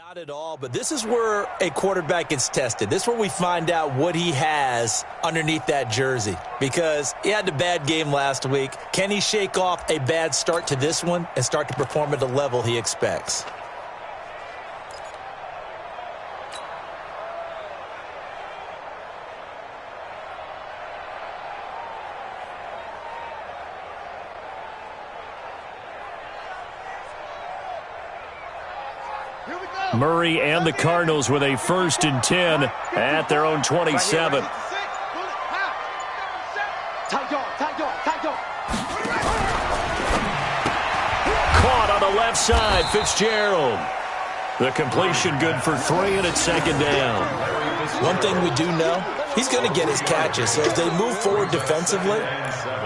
Not at all, but this is where a quarterback gets tested. This is where we find out what he has underneath that jersey, because he had a bad game last week. Can he shake off a bad start to this one and start to perform at the level he expects? Murray and the Cardinals with a 1st and 10 at their own 27. Caught on the left side, Fitzgerald. The completion good for 3, and it's 2nd down. One thing we do know, he's going to get his catches. So as they move forward defensively,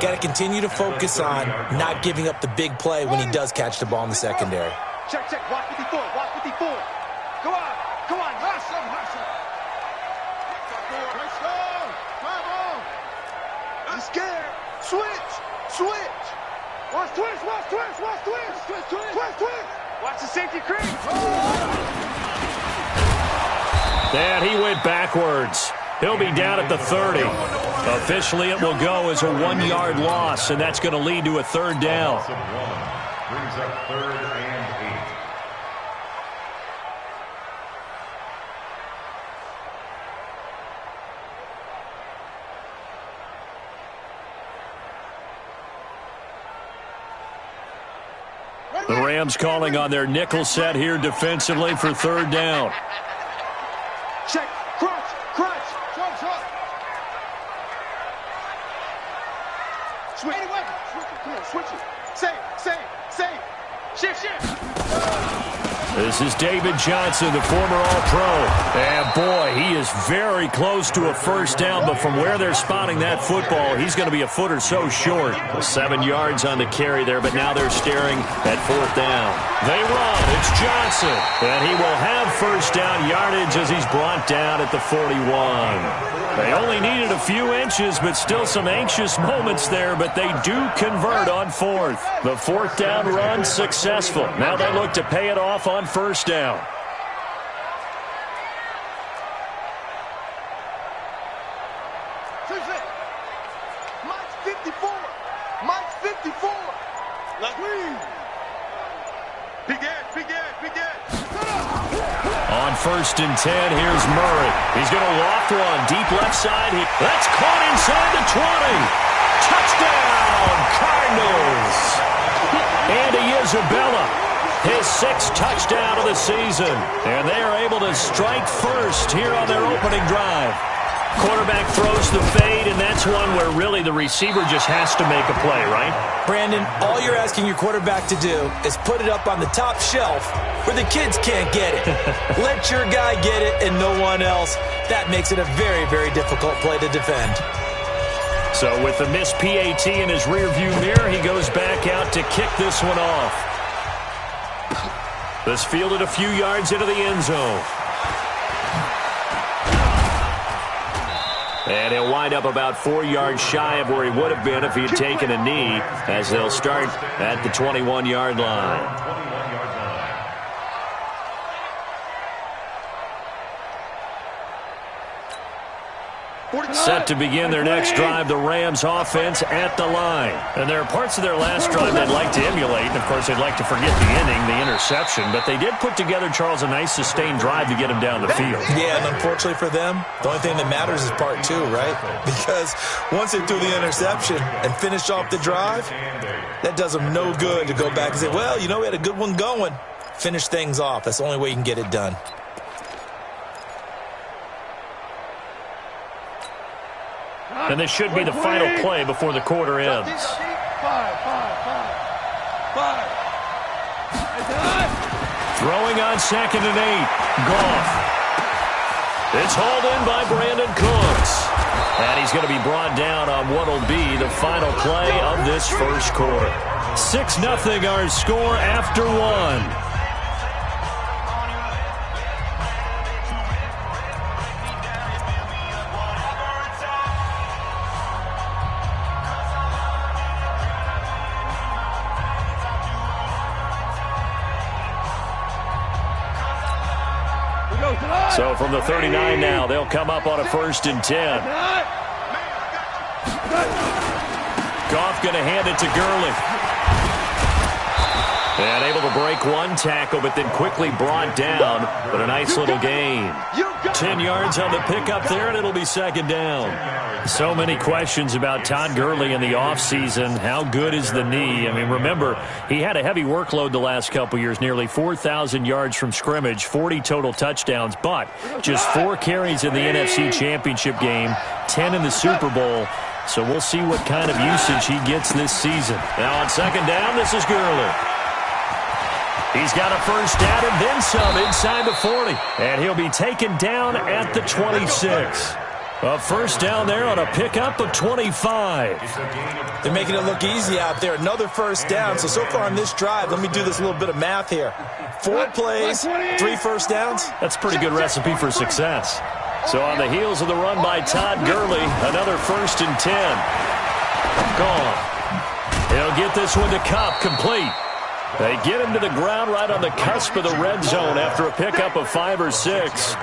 got to continue to focus on not giving up the big play when he does catch the ball in the secondary. Check, watch 54, watch 54. Go on, rush him. Let's go, come on. I'm scared. Switch. Watch twist. Watch the safety creep. And he went backwards. He'll be down at the 30. Officially, it will go as a 1-yard loss, and that's going to lead to a 3rd down. Brings up 3rd and 8. The Rams calling on their nickel set here defensively for 3rd down. Check, crunch. Switch it. Save. Shift. This is David Johnson, the former All-Pro. And boy, he is very close to a 1st down, but from where they're spotting that football, he's going to be a foot or so short. 7 yards on the carry there, but now they're staring at 4th down. They run. It's Johnson. And he will have 1st down yardage as he's brought down at the 41. They only needed a few inches, but still some anxious moments there, but they do convert on 4th. The 4th down run successful. Now they look to pay it off on 1st down. Mike's 54. Big Ed. On 1st and 10, here's Murray. He's going to loft one. Deep left side. That's caught inside the 20. Touchdown, Cardinals. Andy Isabella, his 6th touchdown of the season. And they are able to strike first here on their opening drive. Quarterback throws the fade, and that's one where really the receiver just has to make a play, right? Brandon, all you're asking your quarterback to do is put it up on the top shelf where the kids can't get it. Let your guy get it and no one else. That makes it a very, very difficult play to defend. So with the missed PAT in his rearview mirror, he goes back out to kick this one off. This fielded a few yards into the end zone. And he'll wind up about 4 yards shy of where he would have been if he had taken a knee, as they'll start at the 21-yard line. Set to begin their next drive, the Rams offense at the line. And there are parts of their last drive they'd like to emulate. And, of course, they'd like to forget the inning, the interception. But they did put together, Charles, a nice sustained drive to get him down the field. Yeah, and unfortunately for them, the only thing that matters is part 2, right? Because once they threw the interception and finished off the drive, that does them no good to go back and say, well, you know, we had a good one going. Finish things off. That's the only way you can get it done. And this should be the final play before the quarter ends. Throwing on 2nd and 8. Goff. It's hauled in by Brandon Cooks. And he's going to be brought down on what will be the final play of this first quarter. 6-0 our score after 1. So from the 39 now, they'll come up on a 1st and 10. Goff going to hand it to Gurley. And able to break one tackle, but then quickly brought down. But a nice little gain. 10 yards on the pickup there, and it'll be 2nd down. So many questions about Todd Gurley in the offseason. How good is the knee? I mean, remember, he had a heavy workload the last couple years, nearly 4,000 yards from scrimmage, 40 total touchdowns, but just 4 carries in the NFC Championship game, 10 in the Super Bowl. So we'll see what kind of usage he gets this season. Now on 2nd down, this is Gurley. He's got a 1st down and then some inside the 40. And he'll be taken down at the 26. A 1st down there on a pickup of 25. They're making it look easy out there. Another 1st down. So far on this drive, let me do this little bit of math here. 4 plays, 3 1st downs. That's a pretty good recipe for success. So on the heels of the run by Todd Gurley, another 1st and 10. Gone. He'll get this one to Kupp, complete. They get him to the ground right on the cusp of the red zone after a pickup of 5 or 6.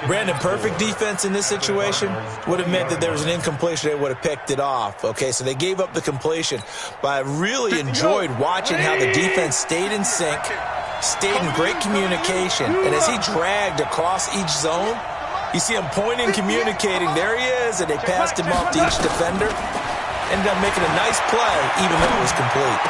Brandon, perfect defense in this situation would have meant that there was an incompletion. They would have picked it off. Okay, so they gave up the completion. But I really enjoyed watching how the defense stayed in sync, stayed in great communication. And as he dragged across each zone, you see him pointing, communicating. There he is, and they passed him off to each defender. Ended up making a nice play, even though it was complete.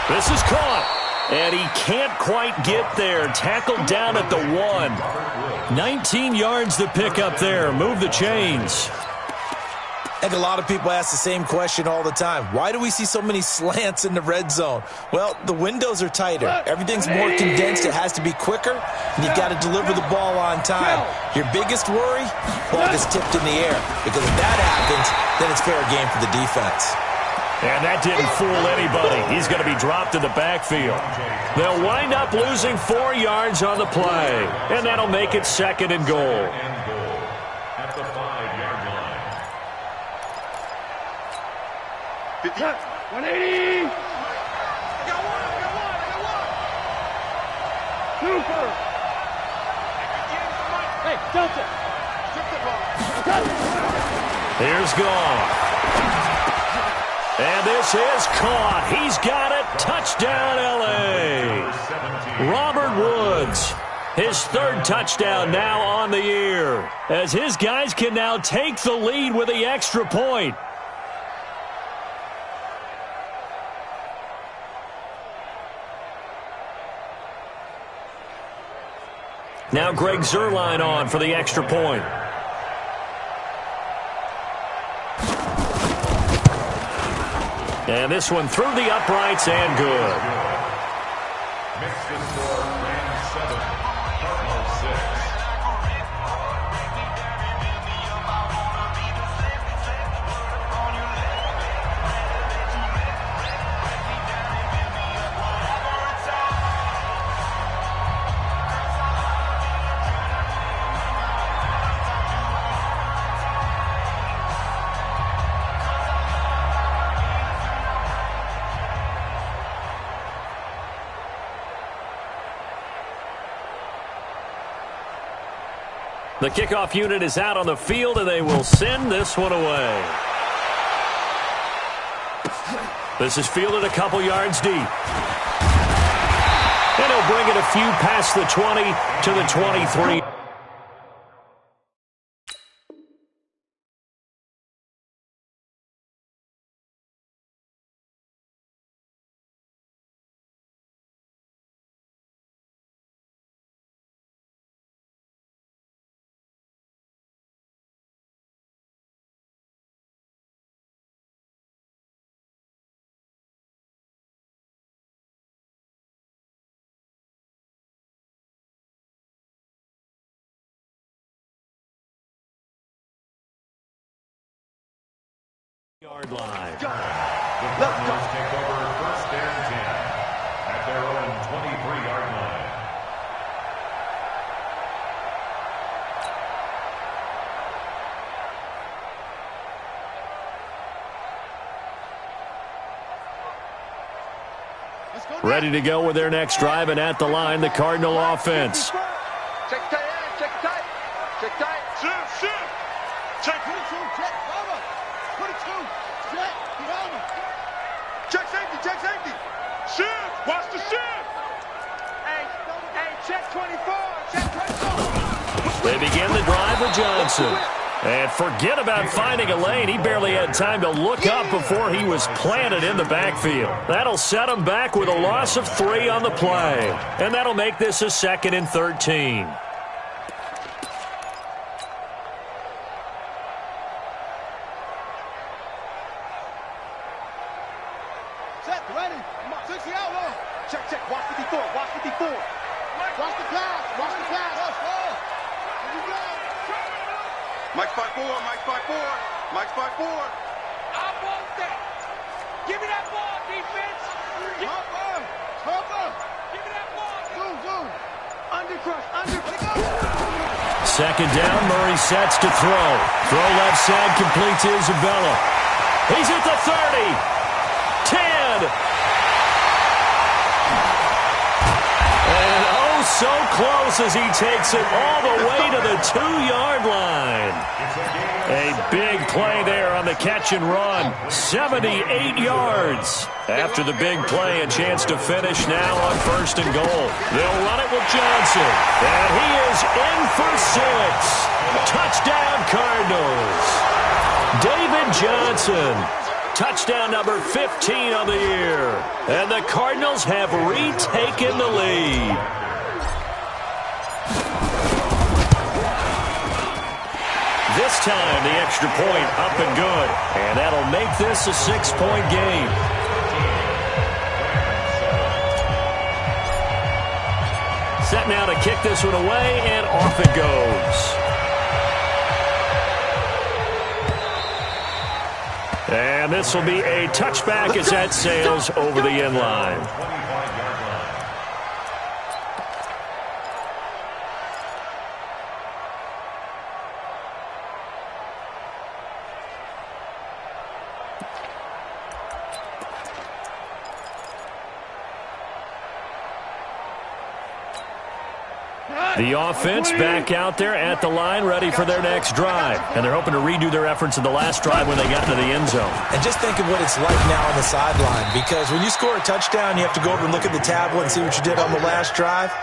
This is caught, and he can't quite get there. Tackled down at the 1. 19 yards to pick up there. Move the chains. I think a lot of people ask the same question all the time. Why do we see so many slants in the red zone? Well, the windows are tighter. Everything's more condensed. It has to be quicker, and you've got to deliver the ball on time. Your biggest worry? Ball gets tipped in the air. Because if that happens, then it's fair game for the defense. And that didn't fool anybody. He's going to be dropped in the backfield. They'll wind up losing 4 yards on the play, and that'll make it 2nd and goal. At the 5-yard line. 50. 180. I got one. Super. Hey, Delta. Here's Goff. And this is caught. He's got it. Touchdown, L.A. Robert Woods, his 3rd touchdown now on the year, as his guys can now take the lead with the extra point. Now Greg Zuerlein on for the extra point. And this one through the uprights and good. Makes the score Rams 7, Cardinals 6. The kickoff unit is out on the field, and they will send this one away. This is fielded a couple yards deep. And he'll bring it a few past the 20 to the 23. Yard line. The Cardinals take over 1st and 10 at their own 23-yard line. Ready to go with their next drive, and at the line, the Cardinal offense. Check tight end. Check tight. Check tight. Shift. Check. 22. Check. Over. 22. Check. Get over. Check safety. Check safety. Shift. Watch the shift. Hey, check 24. Check 24. They begin the drive with Johnson. And forget about finding a lane. He barely had time to look up before he was planted in the backfield. That'll set him back with a loss of 3 on the play. And that'll make this a 2nd and 13. Set. Ready. 60 out low. Check. Watch 54. Watch 54. Watch the pass. Watch the pass. Let's go. Here we go. Mike 5-4. Mike 5-4. Mike 5-4. I want that. Give me that ball, defense. Hop up. Give me that ball. Zoom. Undercrush. Second down, Murray sets to throw. Throw left side, complete to Isabella. He's at the 30. 10. And oh, so close as he takes it all the way to the 2-yard line. A big play there on the catch and run. 78 yards. After the big play, a chance to finish now on 1st and goal. They'll run it with Johnson. And he is in for 6. Touchdown, Cardinals. David Johnson. Touchdown number 15 on the year. And the Cardinals have retaken the lead. This time, the extra point up and good. And that'll make this a 6-point game. Set now to kick this one away, and off it goes. And this will be a touchback as that sails over the end line. The offense back out there at the line, ready for their next drive. And they're hoping to redo their efforts in the last drive when they got to the end zone. And just think of what it's like now on the sideline, because when you score a touchdown, you have to go over and look at the tablet and see what you did on the last drive.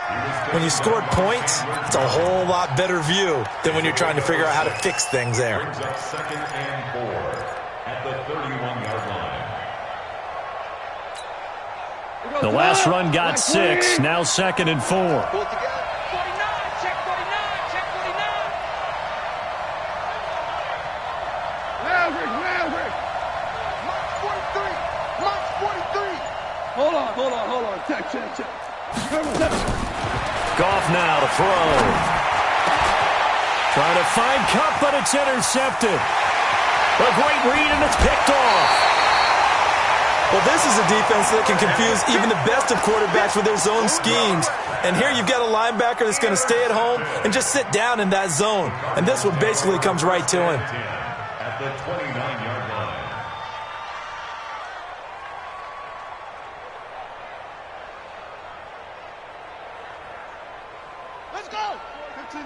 When you scored points, it's a whole lot better view than when you're trying to figure out how to fix things there. Brings up 2nd and 4 at the 31-yard line. The last run got 6, now 2nd and 4. Pull it together. 49. Check 49. Check 49. Maverick. March 43. March 43. Hold on. Check. Goff now to throw. Trying to find Cup, but it's intercepted. A great read, and it's picked off. Well, this is a defense that can confuse even the best of quarterbacks with their zone schemes. And here you've got a linebacker that's going to stay at home and just sit down in that zone. And this one basically comes right to him. At the 29-yard line. Let's go. 15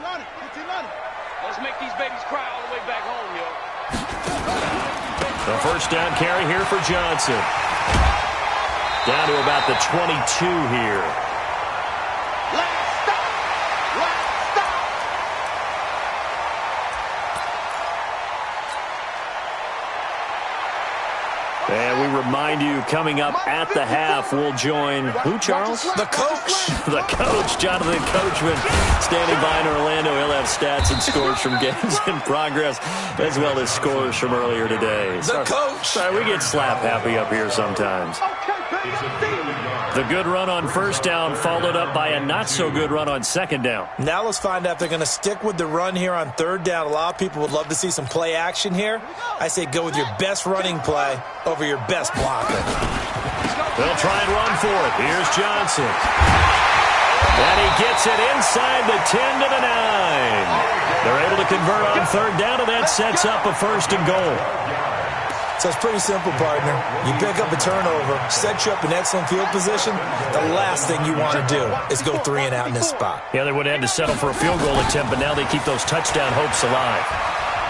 Let's make these babies cry all the way back home, yo. The first down carry here for Johnson. Down to about the 22 here. Last stop. And we remind you, coming up at the half, we'll join who, Charles? The coach. The coach, Jonathan Coachman, standing by in Orlando. He'll have stats and scores from games in progress, as well as scores from earlier today. The coach. Sorry, we get slap happy up here sometimes. The good run on first down followed up by a not-so-good run on second down. Now let's find out if they're going to stick with the run here on third down. A lot of people would love to see some play action here. I say go with your best running play over your best blocker. They'll try and run for it. Here's Johnson. And he gets it inside the 10 to the 9. They're able to convert on third down, and that sets up a 1st and goal. So it's pretty simple, partner. You pick up a turnover, set you up in excellent field position. The last thing you want to do is go 3 and out in this spot. Yeah, they would have had to settle for a field goal attempt, but now they keep those touchdown hopes alive.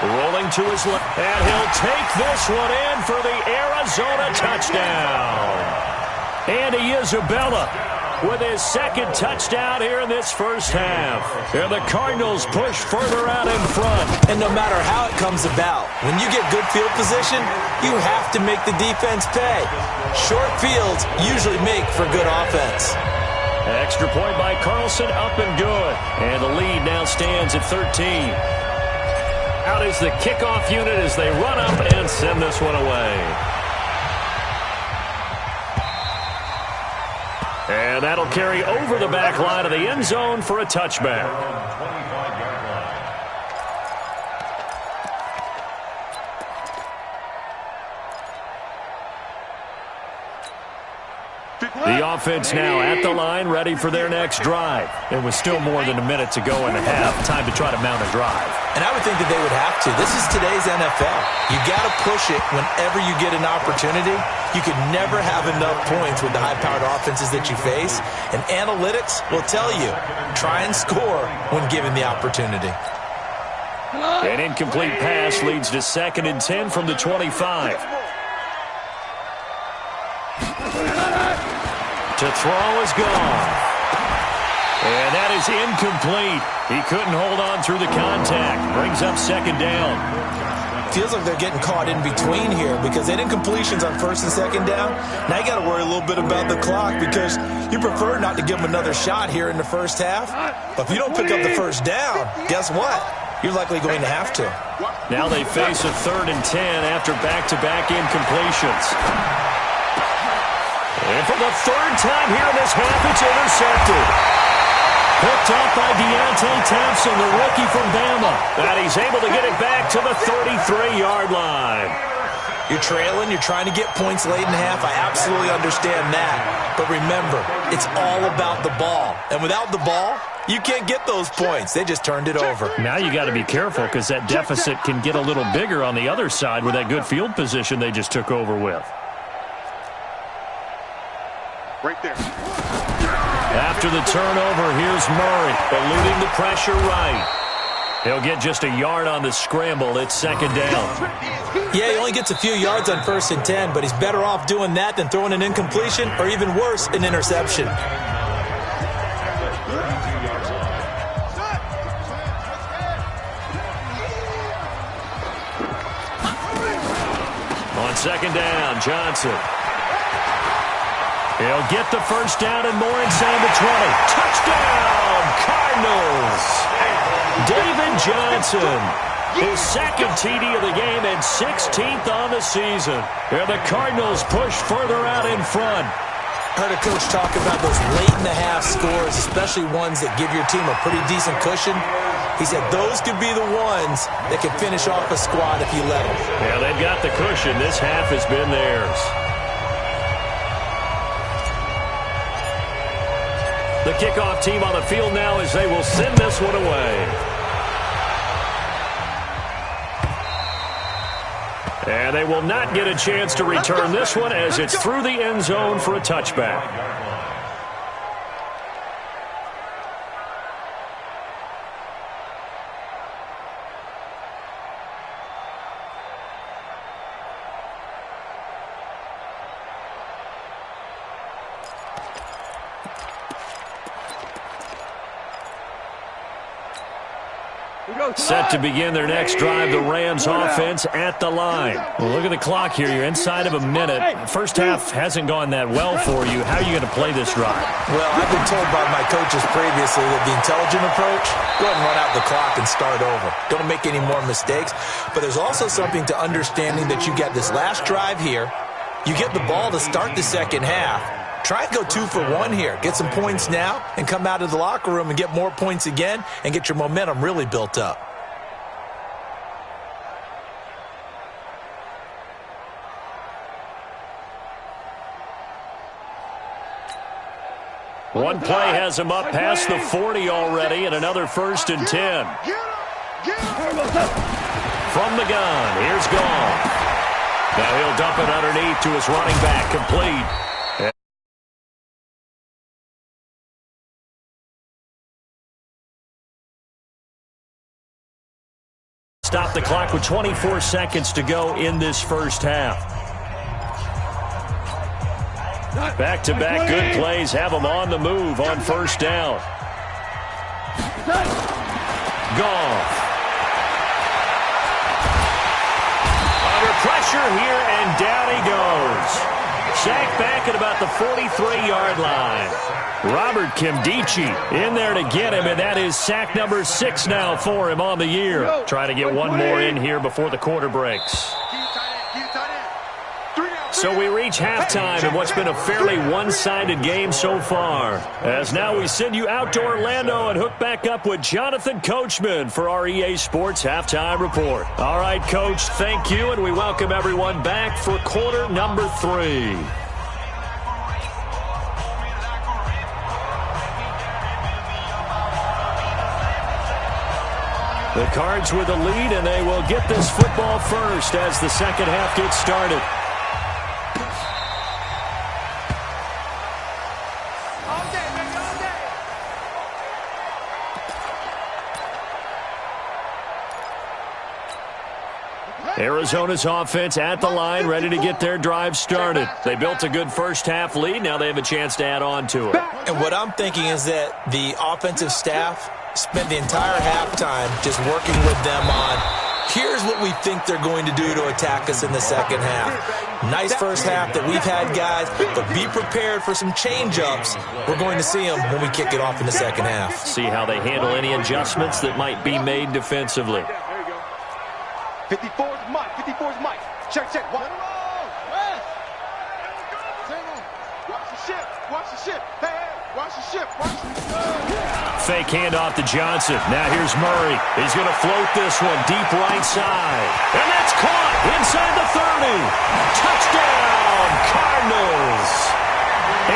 Rolling to his left, and he'll take this one in for the Arizona touchdown. Andy Isabella with his second touchdown here in this first half. And the Cardinals push further out in front. And no matter how it comes about, when you get good field position, you have to make the defense pay. Short fields usually make for good offense. Extra point by Carlson, up and good. And the lead now stands at 13. Out is the kickoff unit as they run up and send this one away. And that'll carry over the back line of the end zone for a touchback. The offense now at the line, ready for their next drive. It was still more than a minute to go in the half. Time to try to mount a drive. And I would think that they would have to. This is today's NFL. You got to push it whenever you get an opportunity. You could never have enough points with the high-powered offenses that you face. And analytics will tell you, try and score when given the opportunity. An incomplete pass leads to 2nd and 10 from the 25. To throw is gone. And that is incomplete. He couldn't hold on through the contact. Brings up 2nd down. Feels like they're getting caught in between here because they had incompletions on 1st and 2nd down. Now you got to worry a little bit about the clock because you prefer not to give them another shot here in the first half. But if you don't pick up the 1st down, guess what? You're likely going to have to. Now they face a 3rd and 10 after back-to-back incompletions. And for the 3rd time here in this half, it's intercepted. Picked up by Deontay Thompson, the rookie from Bama. And he's able to get it back to the 33-yard line. You're trailing. You're trying to get points late in the half. I absolutely understand that. But remember, it's all about the ball. And without the ball, you can't get those points. They just turned it over. Now you got to be careful because that deficit can get a little bigger on the other side with that good field position they just took over with. Right there. After the turnover, here's Murray, eluding the pressure right. He'll get just a yard on the scramble. It's 2nd down. Yeah, he only gets a few yards on 1st and 10, but he's better off doing that than throwing an incompletion or even worse, an interception. On 2nd down, Johnson. He'll get the 1st down and more inside the 20. Touchdown, Cardinals! David Johnson, his 2nd TD of the game and 16th on the season. And the Cardinals push further out in front. Heard a coach talk about those late-in-the-half scores, especially ones that give your team a pretty decent cushion. He said those could be the ones that can finish off a squad if you let them. Yeah, they've got the cushion. This half has been theirs. The kickoff team on the field now as they will send this one away. And they will not get a chance to return this one as it's through the end zone for a touchback. Set to begin their next drive, the Rams offense at the line. Well, look at the clock here. You're inside of a minute. First half hasn't gone that well for you. How are you going to play this drive? Well, I've been told by my coaches previously that the intelligent approach, go ahead and run out the clock and start over. Don't make any more mistakes. But there's also something to understanding that you got this last drive here. You get the ball to start the second half. Try and go 2 for 1 here. Get some points now and come out of the locker room and get more points again and get your momentum really built up. One play has him up past the 40 already and another 1st and 10. From the gun, here's Gall. Now he'll dump it underneath to his running back, complete. Stop the clock with 24 seconds to go in this first half. Back-to-back good plays have them on the move on first down. Goff. Under pressure here, and down he goes. Sacked back at about the 43-yard line. Robert Kimdichie in there to get him, and that is sack number 6 now for him on the year. Trying to get one more in here before the quarter breaks. So we reach halftime in what's been a fairly one-sided game so far. As now we send you out to Orlando and hook back up with Jonathan Coachman for our EA Sports Halftime Report. All right, Coach, thank you, and we welcome everyone back for quarter number 3. The Cards with the lead, and they will get this football first as the second half gets started. Arizona's offense at the line, ready to get their drive started. They built a good first-half lead. Now they have a chance to add on to it. And what I'm thinking is that the offensive staff spent the entire halftime just working with them on, here's what we think they're going to do to attack us in the second half. Nice first half that we've had, guys, but be prepared for some change-ups. We're going to see them when we kick it off in the second half. See how they handle any adjustments that might be made defensively. 54's Mike. 54's Mike. Check. Watch the ship. Watch the ship. Hey, watch the ship. Fake handoff to Johnson. Now here's Murray. He's going to float this one deep right side. And that's caught inside the 30. Touchdown, Cardinals.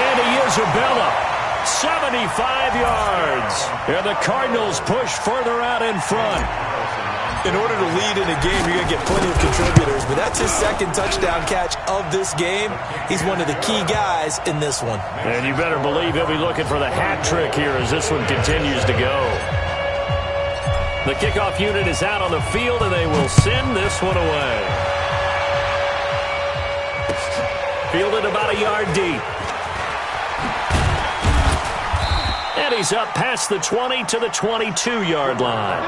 Andy Isabella, 75 yards. And the Cardinals push further out in front. In order to lead in a game, you're going to get plenty of contributors, but that's his second touchdown catch of this game. He's one of the key guys in this one. And you better believe he'll be looking for the hat trick here as this one continues to go. The kickoff unit is out on the field, and they will send this one away. Fielded about a yard deep. And he's up past the 20 to the 22-yard line.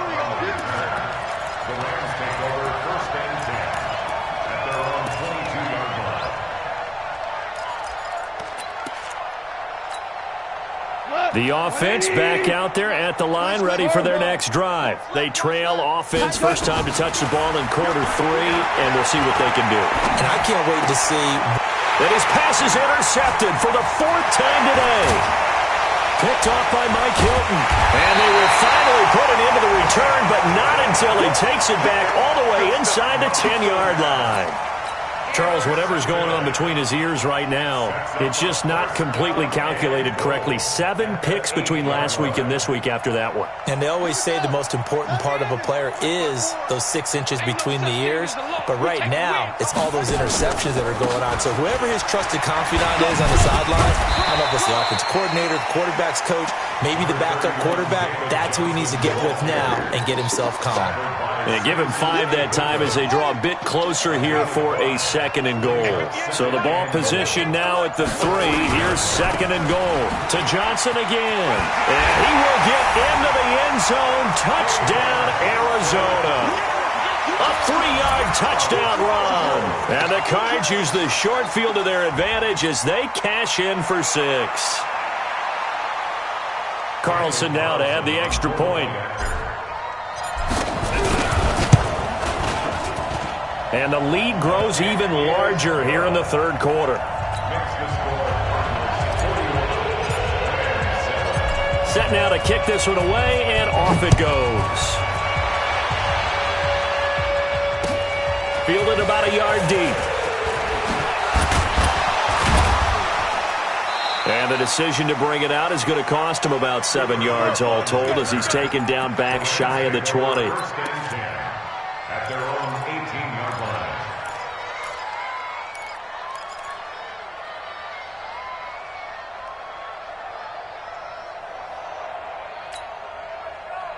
The offense back out there at the line, ready for their next drive. They trail offense, first time to touch the ball in quarter 3, and we'll see what they can do. And I can't wait to see that his pass is intercepted for the 4th time today. Picked off by Mike Hilton. And they will finally put it into the return, but not until he takes it back all the way inside the 10-yard line. Charles, whatever's going on between his ears right now, it's just not completely calculated correctly. 7 picks between last week and this week after that one. And they always say the most important part of a player is those 6 inches between the ears. But right now, it's all those interceptions that are going on. So whoever his trusted confidant is on the sidelines, I don't know if it's the offensive coordinator, the quarterback's coach, maybe the backup quarterback, that's who he needs to get with now and get himself calm. And give him 5 that time as they draw a bit closer here for a 2nd and goal. So the ball position now at the 3. Here's 2nd and goal to Johnson again. And he will get into the end zone. Touchdown, Arizona. A 3-yard touchdown run. And the Cards use the short field to their advantage as they cash in for 6. Carlson now to add the extra point. And the lead grows even larger here in the 3rd quarter. Set now to kick this one away, and off it goes. Fielded about a yard deep. And the decision to bring it out is going to cost him about 7 yards all told as he's taken down back shy of the 20.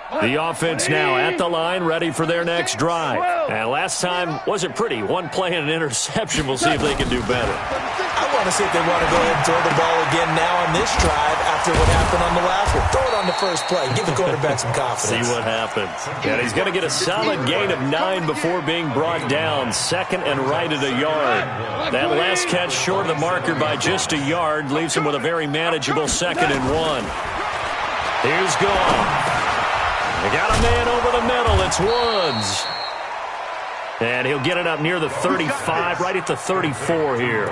The offense now at the line, ready for their next drive. And last time wasn't pretty. One play and an interception. We'll see if they can do better. I want to see if they want to go ahead and throw the ball again now on this drive after what happened on the last one. Throw it on the first play. Give the quarterback some confidence. See what happens. And he's going to get a solid gain of 9 before being brought down. Second and right at a yard. That last catch short of the marker by just a yard leaves him with a very manageable 2nd and 1. Here's Goff. They got a man over the middle. It's Woods. And he'll get it up near the 35, right at the 34 here.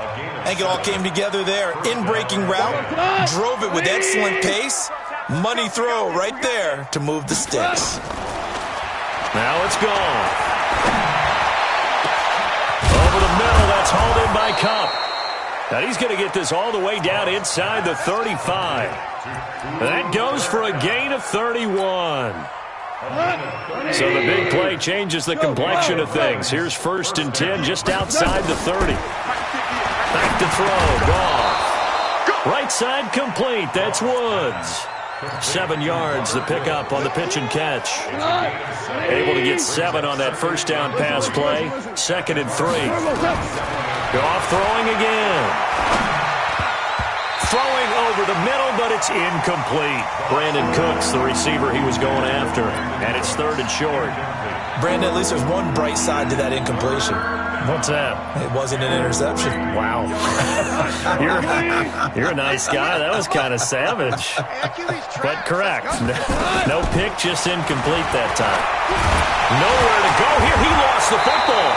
I think it all came together there. In-breaking route, drove it with excellent pace. Money throw right there to move the sticks. Now it's gone. Over the middle, that's hauled in by Cup. Now he's going to get this all the way down inside the 35. That goes for a gain of 31. So the big play changes the complexion of things. Here's 1st and 10 just outside the 30. Back to throw. Goff. Right side complete. That's Woods. 7 yards, the pickup on the pitch and catch. Able to get 7 on that first down pass play. 2nd and 3. Goff throwing again. Throwing over the middle, but it's incomplete. Brandon Cooks, the receiver he was going after. And it's 3rd and short. Brandon, at least there's one bright side to that incompletion. What's that? It wasn't an interception. Wow. You're a nice guy. That was kind of savage. But correct. No pick, just incomplete that time. Nowhere to go here. He lost the football.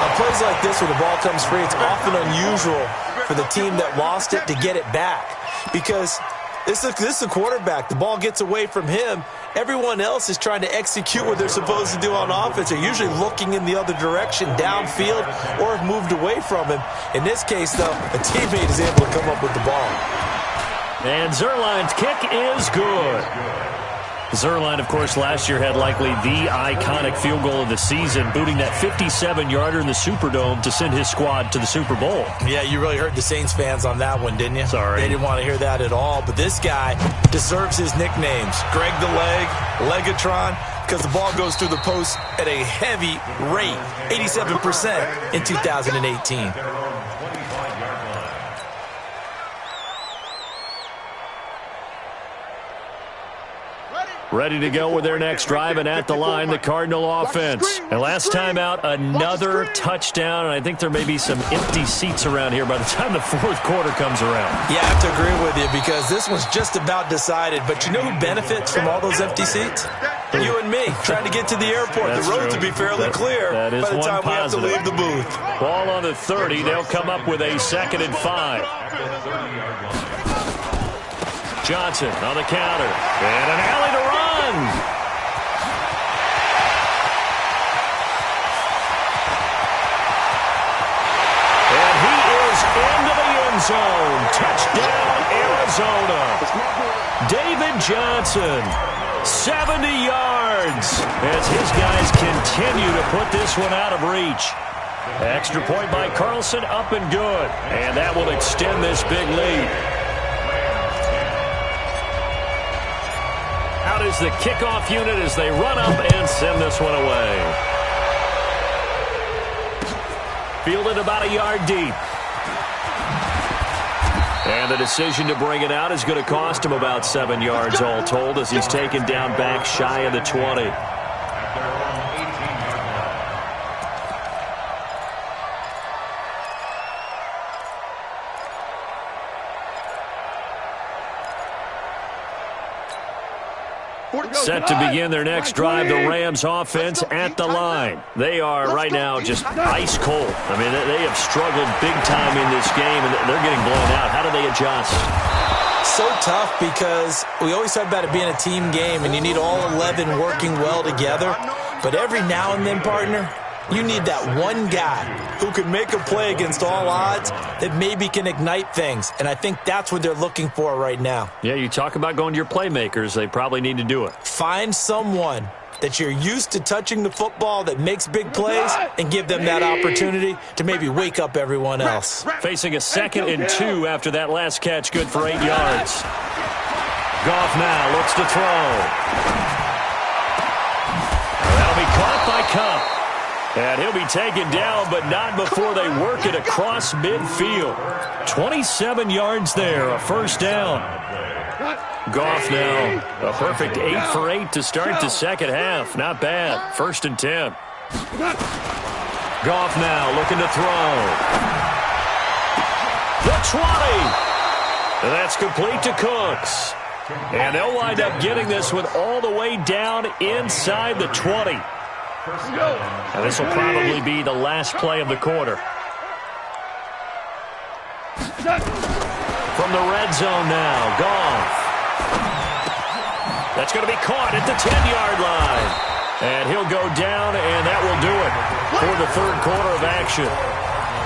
On plays like this where the ball comes free, it's often unusual for the team that lost it to get it back. Because this is a quarterback. The ball gets away from him. Everyone else is trying to execute what they're supposed to do on offense. They're usually looking in the other direction, downfield, or have moved away from him. In this case, though, a teammate is able to come up with the ball. And Zuerlein's kick is good. Zuerlein, of course, last year had likely the iconic field goal of the season, booting that 57-yarder in the Superdome to send his squad to the Super Bowl. Yeah, you really hurt the Saints fans on that one, didn't you? Sorry. They didn't want to hear that at all. But this guy deserves his nicknames. Greg the Leg, Legatron, because the ball goes through the post at a heavy rate, 87% in 2018. Ready to go with their next drive, and at the line, the Cardinal offense. And last time out, another touchdown, and I think there may be some empty seats around here by the time the 4th quarter comes around. Yeah, I have to agree with you because this one's just about decided. But you know who benefits from all those empty seats? You and me, trying to get to the airport. That's the roads true. will be fairly clear that is by the time positive. we have to leave the booth. Ball on the 30. They'll come up with a 2nd and 5. Johnson on the counter. And an alley to run. And he is into the end zone. Touchdown, Arizona. David Johnson, 70 yards. As his guys continue to put this one out of reach. Extra point by Carlson, up and good. And that will extend this big lead. Out is the kickoff unit as they run up and send this one away. Fielded about a yard deep. And the decision to bring it out is going to cost him about 7 yards all told as he's taken down back shy of the 20. Set to begin their next drive, the Rams offense at the line. They are right now just ice cold. I mean, they have struggled big time in this game, and they're getting blown out. How do they adjust? So tough because we always talk about it being a team game, and you need all 11 working well together. But every now and then, partner, you need that one guy who can make a play against all odds that maybe can ignite things. And I think that's what they're looking for right now. Yeah, you talk about going to your playmakers. They probably need to do it. Find someone that you're used to touching the football that makes big plays and give them that opportunity to maybe wake up everyone else. Facing a 2nd and 2 after that last catch, good for 8 yards. Goff now looks to throw. That'll be caught by Kupp. And he'll be taken down, but not before they work it across midfield. 27 yards there, a first down. Goff now, a perfect 8 for 8 to start the second half. Not bad. 1st and 10. Goff now looking to throw. The 20. And that's complete to Cooks. And they'll wind up getting this one all the way down inside the 20. And this will probably be the last play of the quarter. From the red zone now, Goff. That's going to be caught at the 10-yard line. And he'll go down, and that will do it for the third quarter of action.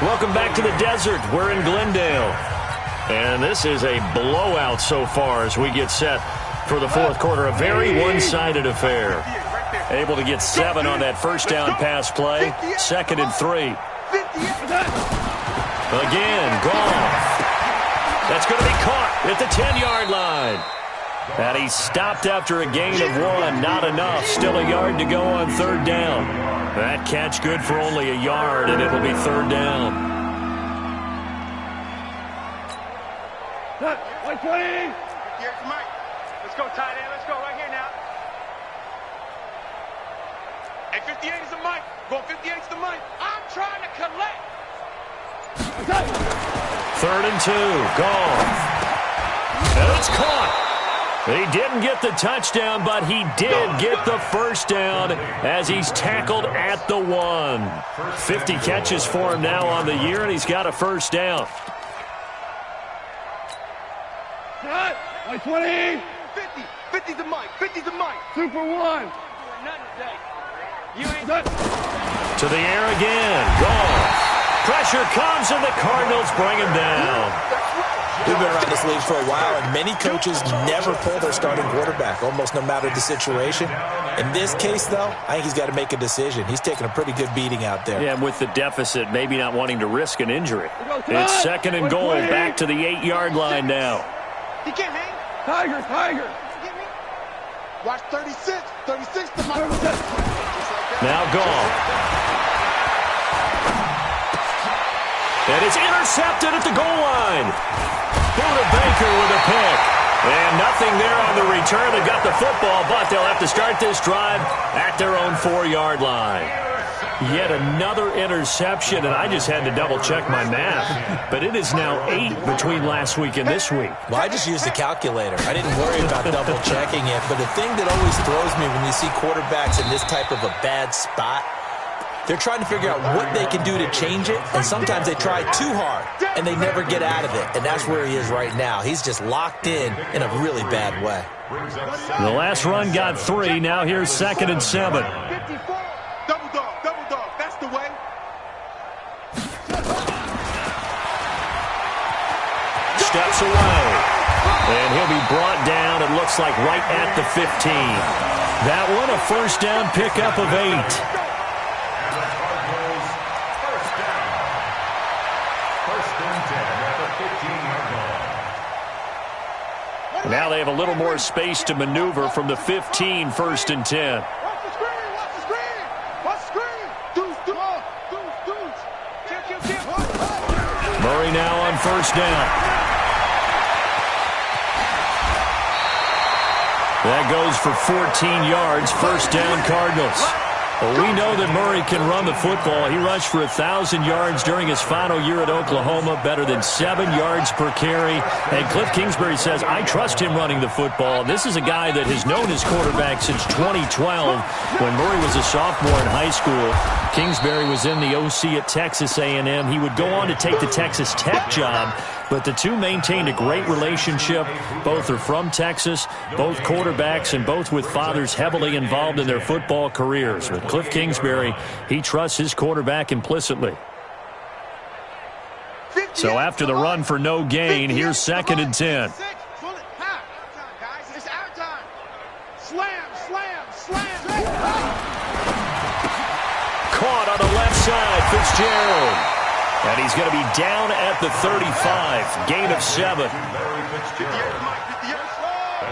Welcome back to the desert. We're in Glendale. And this is a blowout so far as we get set for the fourth quarter. A very one-sided affair. Able to get 7 on that first down pass play. 2nd and 3. Again, Goff. That's going to be caught at the 10-yard line. And he stopped after a gain of 1. Not enough. Still a yard to go on third down. That catch good for only a yard, and it'll be third down. 120. Here's Mike. Let's go, tight end. Let's go right here now. Hey, 58 is the mic. Go 58 is the mic. I'm trying to collect. 3rd and 2. Goff. And it's caught. He didn't get the touchdown, but he did get the first down as he's tackled at the 1. 50 catches for him now on the year, and he's got a first down. 120. 50. 50's the mic. 50's the mic. Super 1. To the air again. Goff. Pressure comes, and the Cardinals bring him down. We've been around this league for a while, and many coaches never pull their starting quarterback, almost no matter the situation. In this case, though, I think he's got to make a decision. He's taking a pretty good beating out there. Yeah, and with the deficit, maybe not wanting to risk an injury. It's 2nd and goal, back to the 8-yard line now. He can't hang. Tiger, Tiger. Watch 36. 36 to my... Now Goff. And it's intercepted at the goal line. Buda Baker with a pick. And nothing there on the return. They've got the football, but they'll have to start this drive at their own 4-yard line. Yet another interception, and I just had to double-check my math. But it is now 8 between last week and this week. Well, I just used a calculator. I didn't worry about double-checking it. But the thing that always throws me when you see quarterbacks in this type of a bad spot, they're trying to figure out what they can do to change it, and sometimes they try too hard, and they never get out of it, and that's where he is right now. He's just locked in a really bad way. The last run got 3. Now here's 2nd and 7. 54. Double dog. That's the way. Steps away, and he'll be brought down, it looks like, right at the 15. That one, a first down pickup of 8. Now they have a little more space to maneuver from the 15, 1st and 10. Watch the screen. Watch the screen. Watch the screen. Deuce. Murray now on first down. That goes for 14 yards. First down, Cardinals. Well, we know that Murray can run the football. He rushed for 1,000 yards during his final year at Oklahoma, better than 7 yards per carry. And Cliff Kingsbury says, I trust him running the football. This is a guy that has known his quarterback since 2012 when Murray was a sophomore in high school. Kingsbury was in the OC at Texas A&M. He would go on to take the Texas Tech job, but the two maintained a great relationship. Both are from Texas, both quarterbacks, and both with fathers heavily involved in their football careers. With Cliff Kingsbury, he trusts his quarterback implicitly. So after the run for no gain, here's 2nd and 10. Caught on the left side, Fitzgerald. And he's going to be down at the 35. Gain of 7.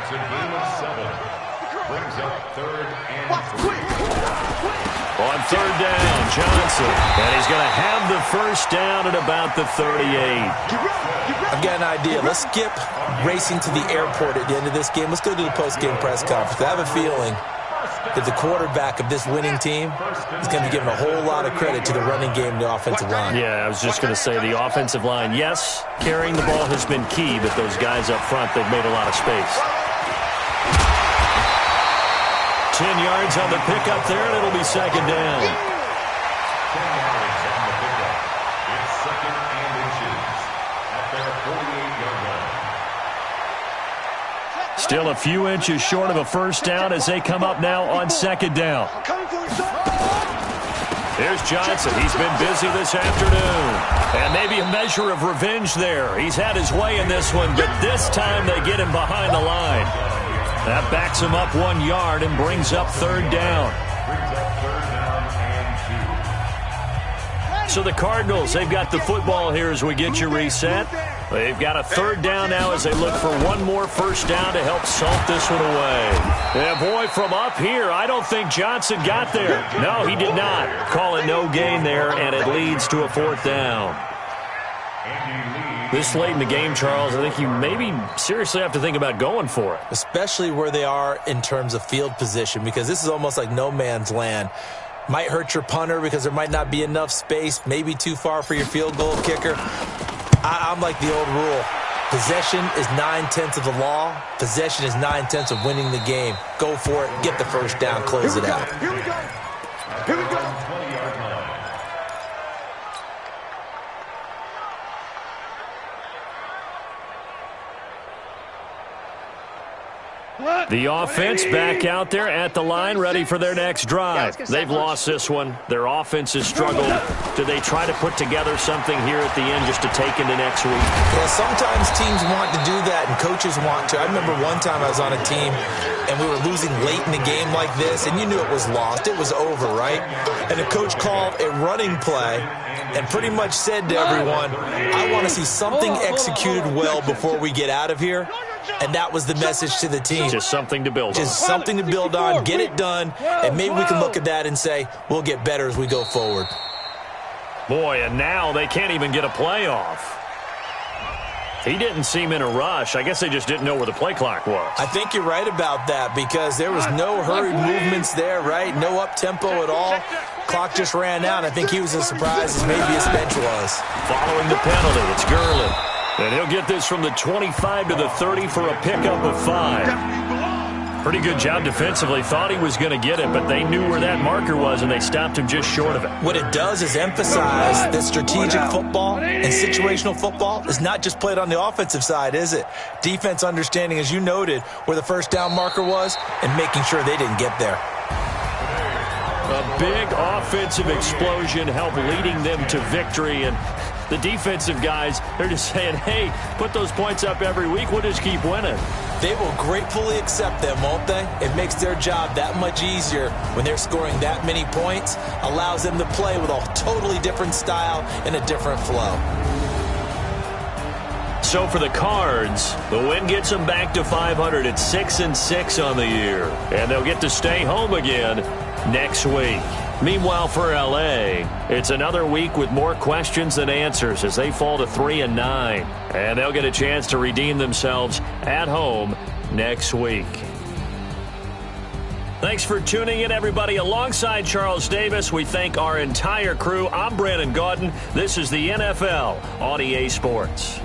That's a gain of 7. Brings up 3rd and 3. On 3rd down, Johnson. And he's going to have the first down at about the 38. I've got an idea. Let's skip racing to the airport at the end of this game. Let's go to the post-game press conference. I have a feeling that the quarterback of this winning team is going to be given a whole lot of credit to the running game and the offensive line. Yeah, I was just going to say the offensive line, yes, carrying the ball has been key, but those guys up front, they've made a lot of space. 10 yards on the pickup there, and it'll be 2nd down. 10 yards on the pickup. It's 2nd and inches at their 48-yard line. Still a few inches short of a first down as they come up now on 2nd down. Here's Johnson. He's been busy this afternoon. And maybe a measure of revenge there. He's had his way in this one, but this time they get him behind the line. That backs him up 1 yard and brings up 3rd down. So the Cardinals, they've got the football here as we get you reset. They've got a 3rd down now as they look for one more first down to help salt this one away. Yeah, boy, from up here, I don't think Johnson got there. No, he did not. Call it no gain there, and it leads to a 4th down. This late in the game, Charles, I think you maybe seriously have to think about going for it. Especially where they are in terms of field position, because this is almost like no man's land. Might hurt your punter because there might not be enough space, maybe too far for your field goal kicker. I'm like the old rule. Possession is 9/10 of the law. Possession is 9/10 of winning the game. Go for it. Get the first down. Close it out. Here we go. Here we go. 20-yard line. The offense back out there at the line, ready for their next drive. They've lost this one. Their offense has struggled. Do they try to put together something here at the end just to take into next week? Yeah, sometimes teams want to do that, and coaches want to. I remember one time I was on a team, and we were losing late in the game like this, and you knew it was lost. It was over, right? And the coach called a running play and pretty much said to everyone, I want to see something executed well before we get out of here. And that was the message to the team. Just something to build on. Just something to build on, get it done, and maybe we can look at that and say, we'll get better as we go forward. Boy, and now they can't even get a play off. He didn't seem in a rush. I guess they just didn't know where the play clock was. I think you're right about that because there was no hurried movements there, right? No up-tempo at all. Clock just ran out. I think he was as surprised as maybe his bench was. Following the penalty, it's Gurley. And he'll get this from the 25 to the 30 for a pickup of 5. Pretty good job defensively. Thought he was going to get it, but they knew where that marker was, and they stopped him just short of it. What it does is emphasize that strategic football and situational football is not just played on the offensive side, is it? Defense understanding, as you noted, where the first down marker was and making sure they didn't get there. A big offensive explosion helped leading them to victory, and the defensive guys, they're just saying, hey, put those points up every week. We'll just keep winning. They will gratefully accept them, won't they? It makes their job that much easier when they're scoring that many points. Allows them to play with a totally different style and a different flow. So for the Cards, the win gets them back to 500 at 6-6 on the year. And they'll get to stay home again next week. Meanwhile, for L.A., it's another week with more questions than answers as they fall to 3-9. And they'll get a chance to redeem themselves at home next week. Thanks for tuning in, everybody. Alongside Charles Davis, we thank our entire crew. I'm Brandon Gaudin. This is the NFL on EA Sports.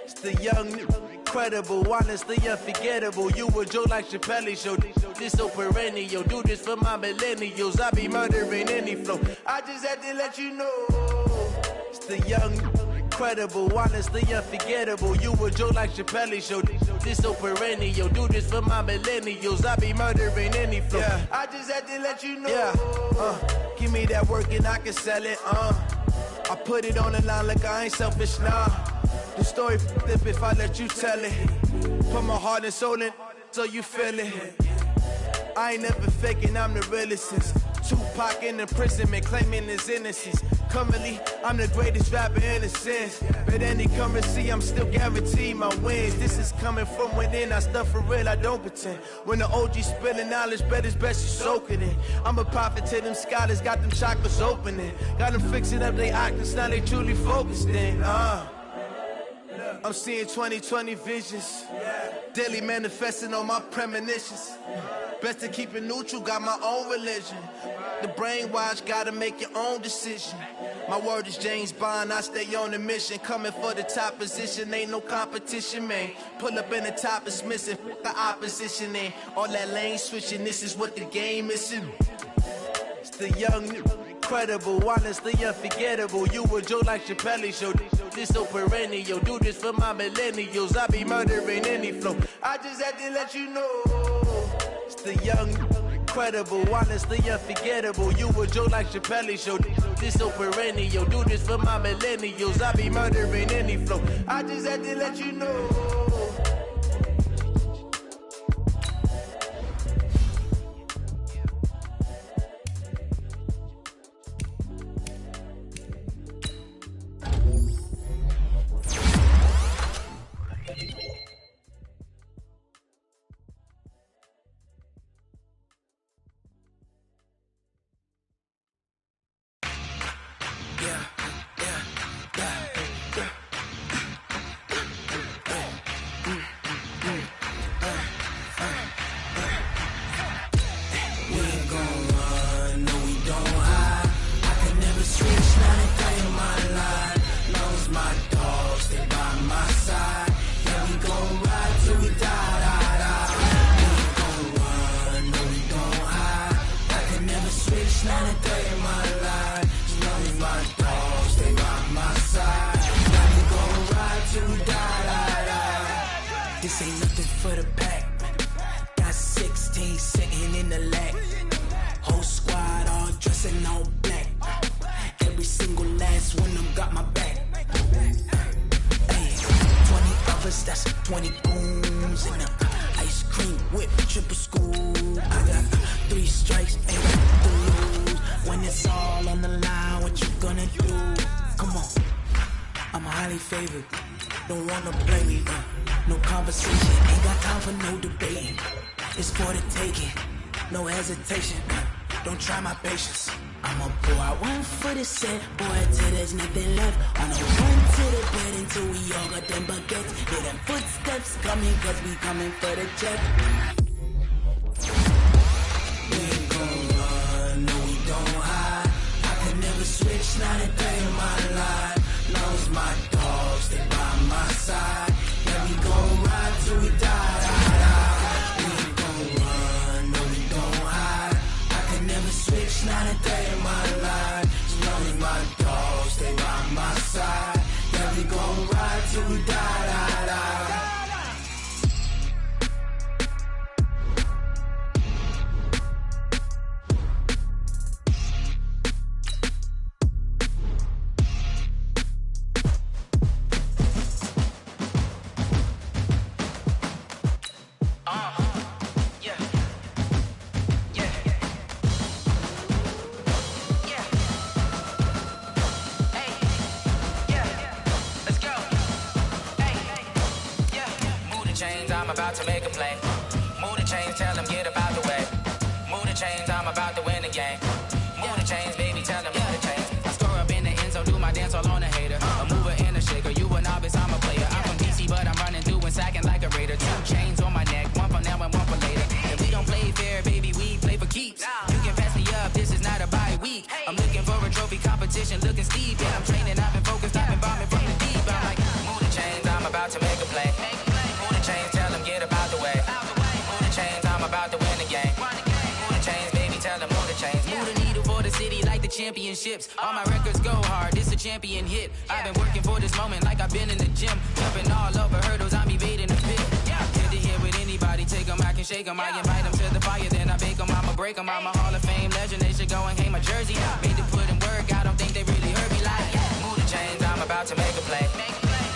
It's the young, incredible, honestly unforgettable. You a joke like Chappelle Show. This so perennial. Do this for my millennials. I be murdering any flow. I just had to let you know. It's the young, incredible, honestly unforgettable. You a joke like Chappelle Show. This so perennial. Do this for my millennials. I be murdering any flow. Yeah. I just had to let you know. Yeah. Give me that work and I can sell it. I put it on the line like I ain't selfish, nah. The story flip if I let you tell it. Put my heart and soul in so you feel it. I ain't never faking, I'm the realest since Tupac in imprisonment, claiming his innocence. Currently, I'm the greatest rapper in a sense. But any currency, I'm still guaranteed my wins. This is coming from within, I stuff for real, I don't pretend. When the OG spilling knowledge, bet it's best you soak it in. I'm a prophet to them scholars, got them chakras opening. Got them fixing up their octaves, now they truly focused in. I'm seeing 2020 visions. Daily manifesting on my premonitions. Best to keep it neutral, got my own religion. The brainwash, gotta make your own decision. My word is James Bond, I stay on the mission. Coming for the top position, ain't no competition, man. Pull up in the top, it's missing, the opposition in. All that lane switching, this is what the game is in. It's the young, incredible, honestly unforgettable. You a joke like Chappelle Show. This so perennial. Do this for my millennials. I be murdering any flow. I just had to let you know. It's the young, incredible, honestly unforgettable. You a joke like Chappelle Show. This so perennial. Do this for my millennials. I be murdering any flow. I just had to let you know. This ain't nothing for the pack. Got 16 sitting in the lap. Whole squad all dressing all black. Every single last one of them got my back. Hey, 20 others, that's 20 booms. And ice cream whip, triple school. I got 3 strikes, ain't got to lose. When it's all on the line, what you gonna do? Come on, I'm highly favored. Don't wanna blame me, no conversation, ain't got time for no debating. It's for the taking, no hesitation. Don't try my patience. I'ma pour out one for the set, boy, till there's nothing left. On a run to the bed until we all got them baguettes. Hear them footsteps coming, cause we coming for the check. We ain't gon' run, no we don't hide. I can never switch, not a day in my life. Long as my dogs, they by my side. Yeah, we gon' ride till we die. We ain't gon' run, no we don't hide. I can never switch, not a day in my life. As long as my dogs, stay by my side. Yeah, we gon' ride till we die. I'm about to make a play. Move the chains, tell them get about the way. Move the chains, I'm about to win the game. Move the chains, baby, tell them move the chains. I score up in the end zone, do my dance all on a hater. A mover and a shaker, you a novice, I'm a player. I'm from DC, but I'm running through and sacking like a raider. 2 chains on my neck, one for now and one for later. If we don't play fair, baby, we play for keeps. You can pass me up, this is not a bye week. I'm looking for a trophy competition, looking steep, yeah, I'm training championships. All my records go hard, this a champion hit. I've been working for this moment like I've been in the gym. Jumping all over hurdles, I'm evading the pit. Head to head with anybody, take them, I can shake them. I invite them to the fire, then I bake them, I'ma break them. I'm a Hall of Fame legend, they should go and hang my jersey. Made to put in work, I don't think they really heard me like, move the chains, I'm about to make a play.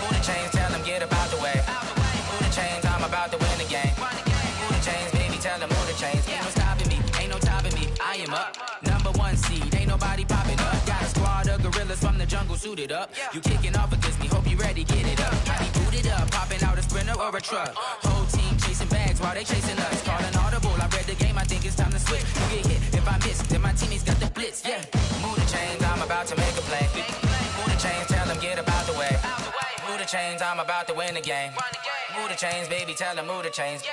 Move the chains, tell them get up out the way. Move the chains, I'm about to win the game. Move the chains, baby, tell them move the chains. Ain't no stopping me, ain't no topping me. I am up, #1 seed, ain't nobody popping up. Got a squad of gorillas from the jungle suited up. You kicking off against me, hope you ready, get it up. I be booted up, popping out a sprinter or a truck. Whole team chasing bags while they chasing us. Calling audible, I read the game, I think it's time to switch. You get hit, if I miss, then my teammates got the blitz, Move the chains, I'm about to make a play. Move the chains, tell them get up out the way. Move the chains, I'm about to win the game. Move the chains, baby, tell them move the chains.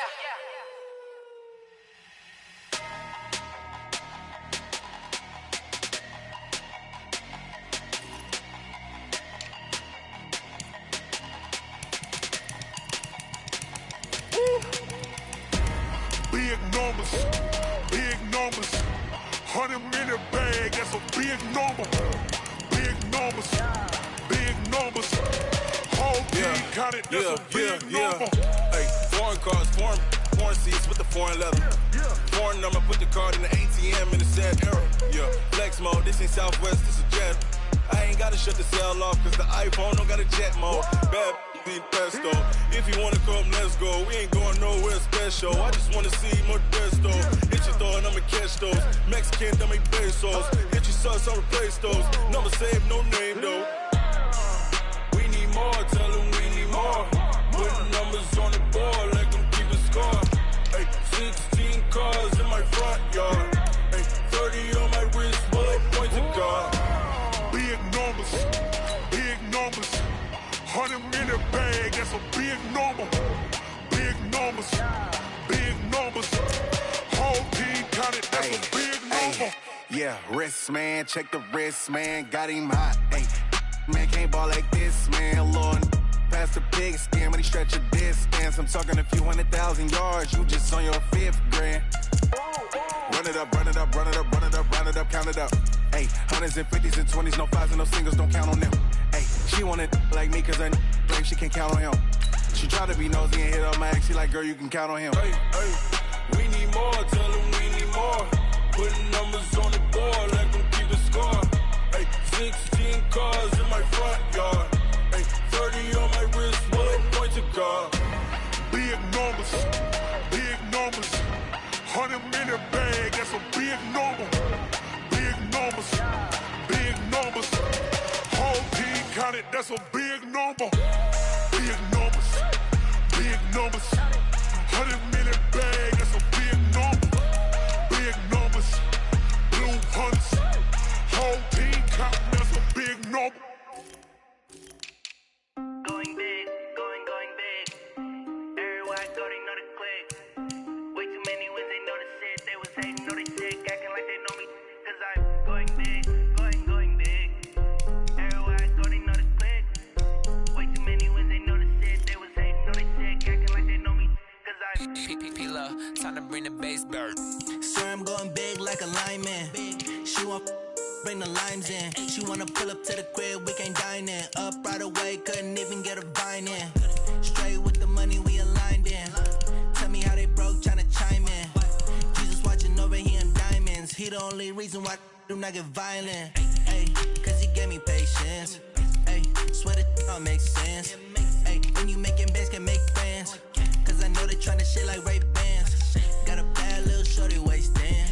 Big numbers, big numbers. 100 minute bag, that's a big number. Big numbers, big numbers. Whole team counted, that's a big number. Hey, foreign cars, foreign seats with the foreign leather. Foreign number, put the card in the ATM in the sad era. Flex mode, this ain't Southwest, this is Jet. I ain't gotta shut the cell off, cause the iPhone don't got a jet mode. Bad need pesto. If you wanna come, let's go. We ain't going nowhere special. I just wanna see more Modesto. Hit your throw and I'ma catch those. Mexican, don't make pesos. Hit your sauce, I'll replace those. Number save, no name though. We need more, tell them we need more. Put numbers on the board, let them keep a score. Hey, 16 cars in my front yard. Hey, 30 on my wrist, bullet points of God. Big numbers, big numbers. 100 minute bag, that's a big number. Big numbers, big numbers. Whole team counted, that's a big number. Yeah, wrist man, check the wrist man, got him hot. Ay, man can't ball like this, man. Lord, past the pig skin when he stretch a distance. I'm talking a few 100,000 yards, you just on your 5th grand. Run it up, run it up, run it up, run it up, run it up, count it up. Hey, 100s and 50s and 20s, no 5s and no singles, don't count on them. Hey, she wanted like me cause her like she can't count on him. She tried to be nosy and hit up my ex, she like, girl, you can count on him. Hey, we need more, tell them we need more. Putting numbers on the board, let them keep a score. Hey, 16 cars in my front yard. Hey, 30 on my wrist, bullet points of God. Big numbers, big numbers. 100 minute bag, that's a big number. Big numbers, big numbers. Whole team counted, that's a big number. Big numbers, big numbers. 100 minute bag, that's a big number. Big numbers, blue hunts. Whole team counting, that's a big number. Going big, going big. Everywhere I go, they know the click. Way too many wins, they know the shit. They was hating, know they sick, acting like they know me. Cause I'm going big, going big. Everywhere I go, they know the click. Way too many wins, they know the shit. They was hating, know they sick, acting like they know me. Cause I'm P-P-P-Love, time to bring the bass bird. Swear I'm going big like a lineman. She want bring the limes in. She wanna pull up to the crib, we can't dine in. Up right away, couldn't even get a vine in. Straight with the money, we aligned in. Tell me how they broke, tryna chime in. Jesus watching over here in diamonds. He the only reason why I do not get violent. Ay, cause he gave me patience. Ay, swear that all makes sense. Ay, when you making bands, can make friends. Cause I know they tryna shit like Ray-Bans. Got a bad little shorty wasting.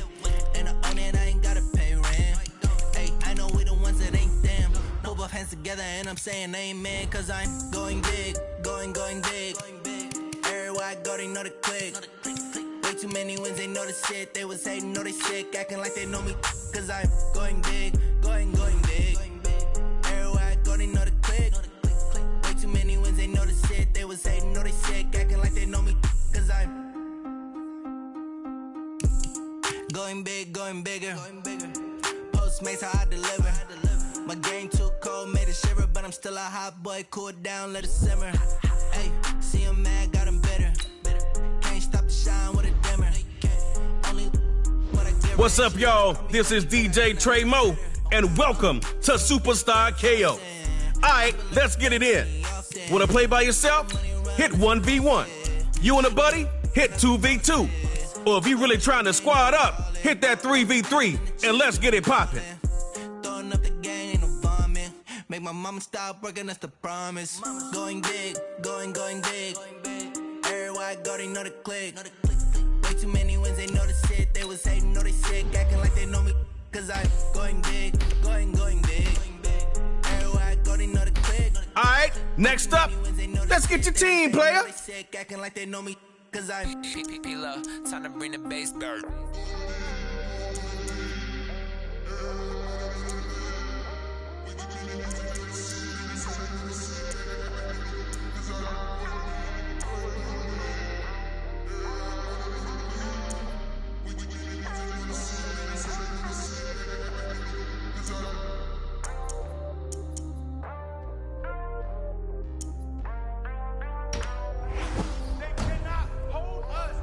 And I own it, I ain't gotta pay rent. Ay, I know we the ones that ain't them. Put both hands together and I'm saying amen. Cause I'm going big, going big. Everywhere I go, they know the click. Way too many wins, they know the shit. They was hating, know they sick, acting like they know me. Cause I'm going big, going big. Everywhere I go, they know the click. Way too many wins, they know the shit. They was hating, know they sick, acting like they know me. Cause I'm going big, going bigger. Postmates, how I deliver. My game too cold, made it shiver. But I'm still a hot boy, cool it down, let it simmer. Hey, see him mad, got him bitter. Can't stop the shine with a dimmer. Only what I give. What's up, y'all? This is DJ Trey Mo, and welcome to Superstar KO. All right, let's get it in. Want to play by yourself? Hit 1v1. You and a buddy? Hit 2v2. Or if you're really trying to squad up, hit that 3v3 and let's get it popping. Throwing up the gang, ain't no vomit. Make my mama stop working, that's the promise. Going big, going big. Everywhere I go, they know the click. Way too many wins, they know the shit. They was hating, know they sick, acting like they know me. Cause I'm going big, going big. Everywhere I go, they know the click. Alright, next up, let's get your team, player. Acting like they know me. Cause I'm P-P-P-Love, time to bring the bass dirt.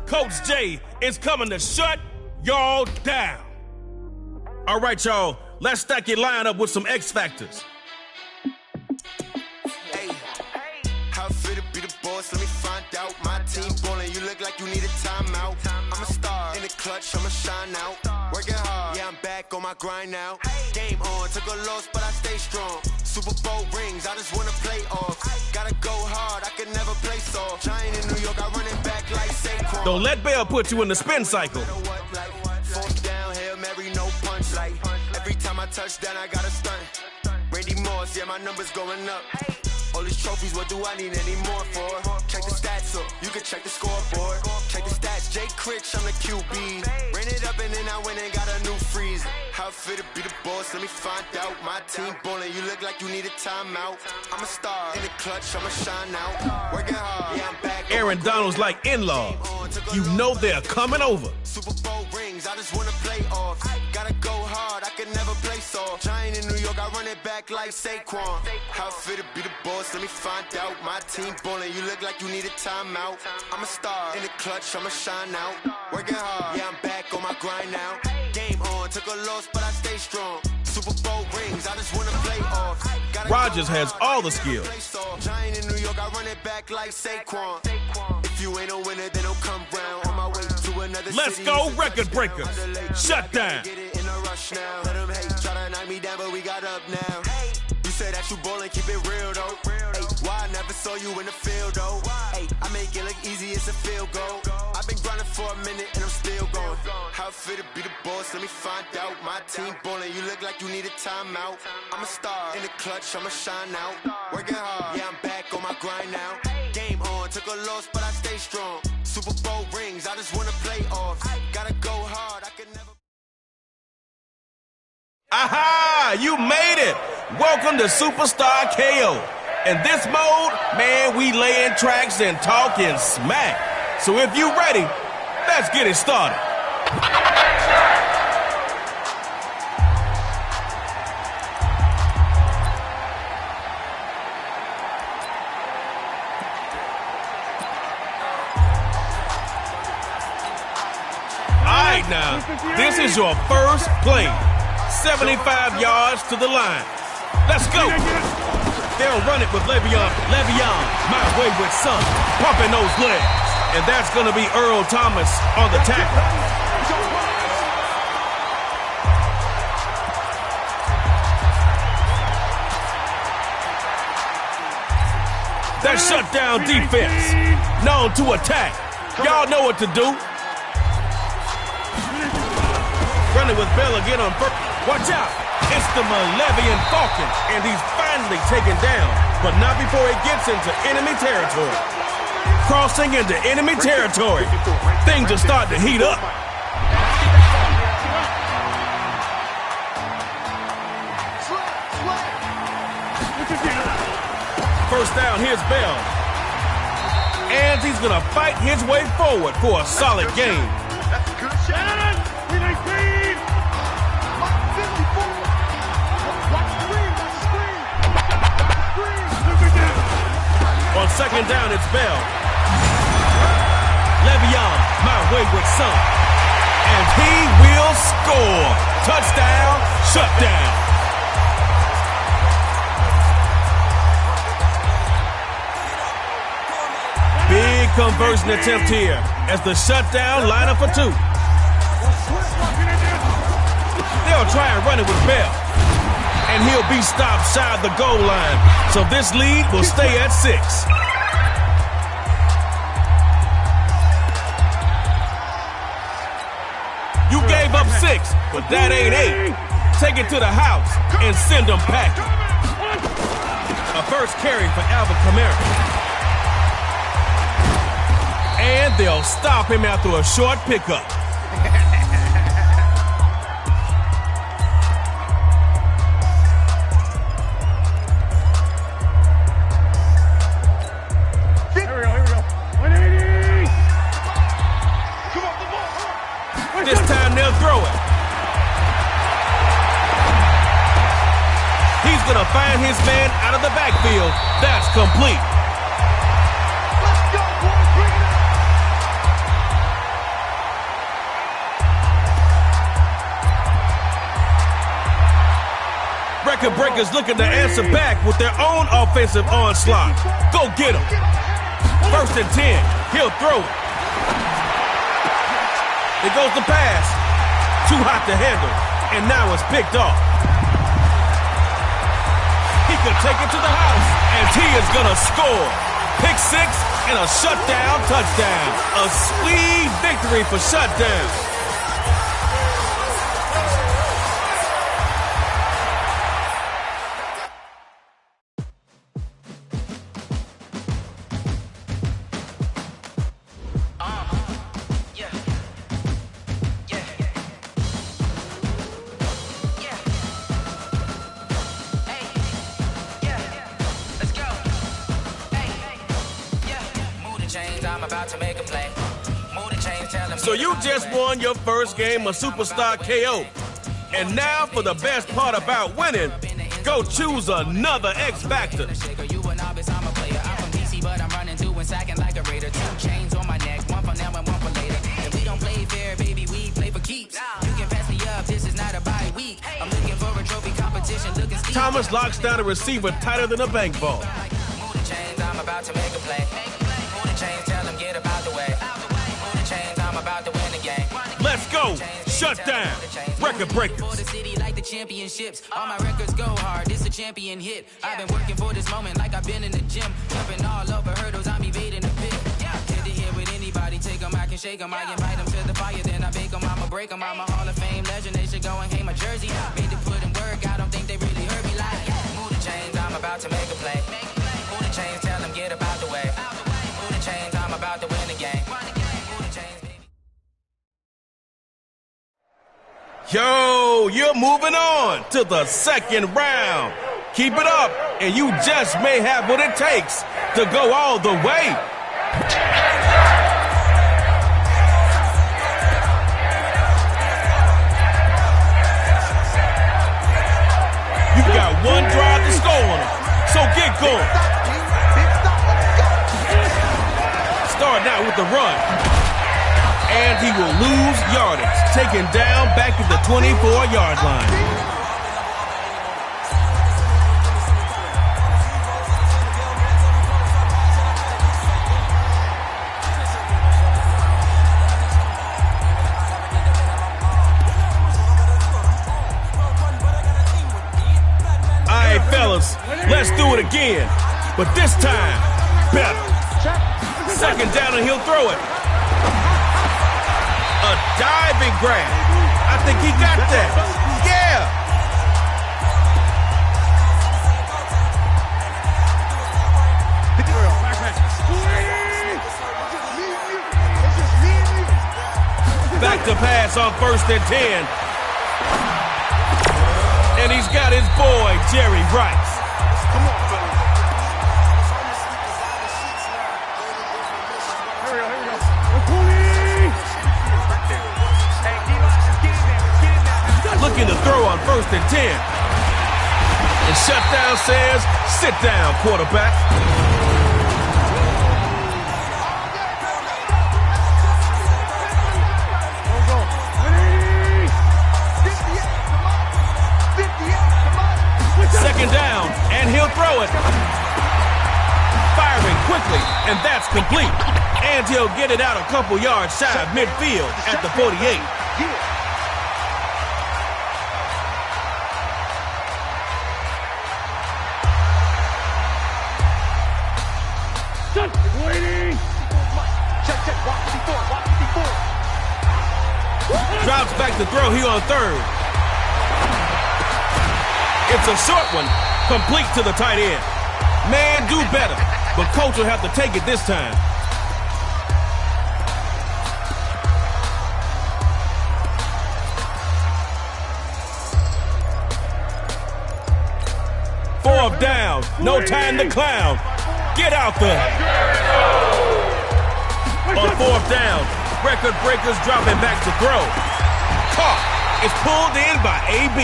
Coach J is coming to shut y'all down. All right, y'all, let's stack your lineup with some X factors. Hey, how it feel to be the boss? Let me find out. My team ballin', you look like you need a timeout. I'm a star in the clutch, I'ma shine out. Working hard, yeah, I'm back on my grind now. Game on, took a loss, but I stay strong. Super Bowl rings, I just wanna play off. Gotta go hard, I can never play soft. Giant in New York, I run it back like Saquon. Don't let Bell put you in the spin cycle. Fourth down, Hail Mary, no punch. Like, every time I touch down, I got a stunt. Randy Moss, yeah, my number's going up. All these trophies, what do I need any more for? Check the stats up, you can check the scoreboard. Check the stats, Jay Critch, I'm the QB. Ran it up and then I went and got a new freezer. How it feel to be the boss, let me find out. My team ballin', you look like you need a timeout. I'm a star in the clutch, I'ma shine out. Working hard, yeah, I'm back. Aaron Donald's like in-law. You know they're coming over. Super Bowl rings, I just wanna play off. Gotta go hard, I can never play soft. Giant in New York, I run it back like Saquon. How it feel to be the boss, let me find out. My team ballin', you look like you need a timeout. I'm a star in the clutch, I'ma shine out. Working hard, yeah, I'm back on my grind now. Game on, took a loss, but I stay strong. Super Bowl rings, I just wanna play off. Rodgers has all the skills. Giant in New York, I run it back like Saquon. If you ain't a winner, then don't come round. On my way to another Let's city, go, record breakers. Shut down. Get it in a rush now. Let them hate, try to knock me down, but we got up now. You said that you ballin', keep it real though. Hey, why I never saw you in the field though? Hey, I make it look easy, it's a field goal. I've been grinding for a minute and I'm still going. How it feel to be the boss? Let me find out. My team ballin', you look like you need a timeout. I'm a star in the clutch, I'ma shine out. Working hard, yeah, I'm back on my grind now. Game on, took a loss, but I stay strong. Super Bowl rings, I just wanna play off. Gotta go hard, I can never. Aha! You made it! Welcome to Superstar KO. In this mode, man, we laying tracks and talking smack. So if you ready, let's get it started. Alright now, this is your first play. 75 yards to the line. Let's go. They'll run it with Le'Veon, my wayward son, pumping those legs. And that's going to be Earl Thomas on the tackle. That shutdown defense, known to attack. Y'all know what to do. Running with Bell again on first. Watch out. It's the Malevolent Falcon, and he's finally taken down, but not before he gets into enemy territory. Crossing into enemy territory. Things are starting to heat up. First down, here's Bell. And he's going to fight his way forward for a solid game. That's a good shot. On second down, it's Bell. Le'Veon, my wayward son. And he will score. Touchdown, shutdown. conversion attempt here as the shutdown line up for two. They'll try and run it with Bell. And he'll be stopped shy of the goal line. So this lead will stay at 6. You gave up 6, but that ain't 8. Take it to the house and send them packing. A first carry for Alvin Kamara. And they'll stop him after a short pickup. This time they'll throw it. He's going to find his man out of the backfield. That's complete. Let's go, boys. Bring it up. Record breakers looking to answer back with their own offensive onslaught. Go get him. 1st and 10. He'll throw it. It goes the pass. Too hot to handle. And now it's picked off. He could take it to the house. And he is going to score. Pick 6 and a shutdown touchdown. A sweet victory for shutdown. So you just won your first game of Superstar KO. And now for the best part about winning, go choose another X Factor. Thomas locks down a receiver tighter than a bank ball. I'm about to make a play. Move the chains, tell them get about the way. Move the chains, I'm about to win the game. Let's go. Shut down. Record breakers. For the city like the championships. All my records go hard. This a champion hit. I've been working for this moment like I've been in the gym. Jumping all over hurdles, I'm evading the pit. Head to head with anybody, take them, I can shake them. I invite them to the fire, then I bake them. I'ma break them. I'm a Hall of Fame legend. They should go and hang my jersey. Made to put in work. I don't think they really heard me like. Move the chains, I'm about to make a play. Move the chains, tell them get about the way. Move the chains, I'm about to win the game. Move the chains, baby. Yo, you're moving on to the second round. Keep it up, and you just may have what it takes to go all the way. You've got one drive to score on them, so get going. Starting out with the run. And he will lose yardage, taken down back at the 24-yard line. All right, fellas, let's do it again. But this time, better. Second down and he'll throw it. A diving grab. I think he got that. Yeah. Back to pass on 1st and 10. And he's got his boy, Jerry Rice. Come on, fellas. Looking to throw on 1st and 10. And shutdown says, sit down, quarterback. Second down, and he'll throw it. Firing quickly, and that's complete. And he'll get it out a couple yards shy of midfield at the 48. Drops back to throw here on third. It's a short one, complete to the tight end. Man, do better, but coach will have to take it this time. Fourth down, no time to clown. Get out there. On fourth down, record breakers dropping back to throw. Caught. It's pulled in by AB.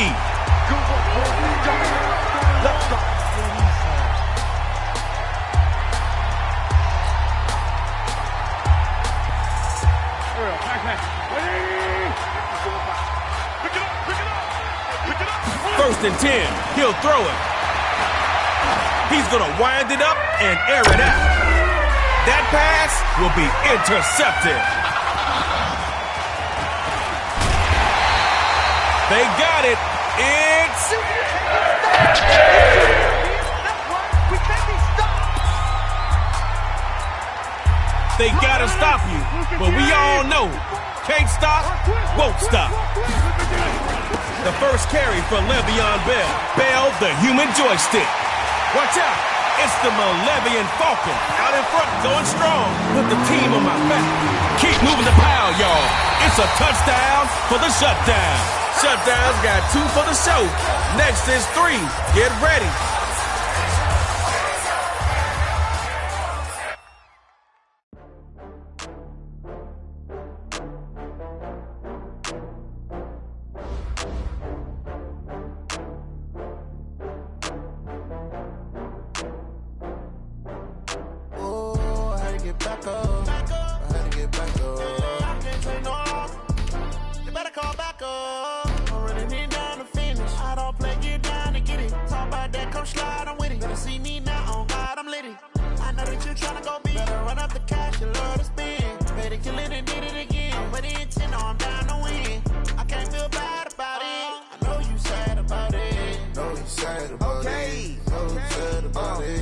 First and 10. He'll throw it. He's going to wind it up and air it out. That pass will be intercepted. They got it. It's... They got to stop you, but we all know can't stop, won't stop. The first carry for Le'Veon Bell. Bell, the human joystick. Watch out. It's the Malevian Falcon out in front, going strong. Put the team on my back. Keep moving the pile, y'all. It's a touchdown for the shutdown. Shutdown's got 2 for the show. Next is 3. Get ready.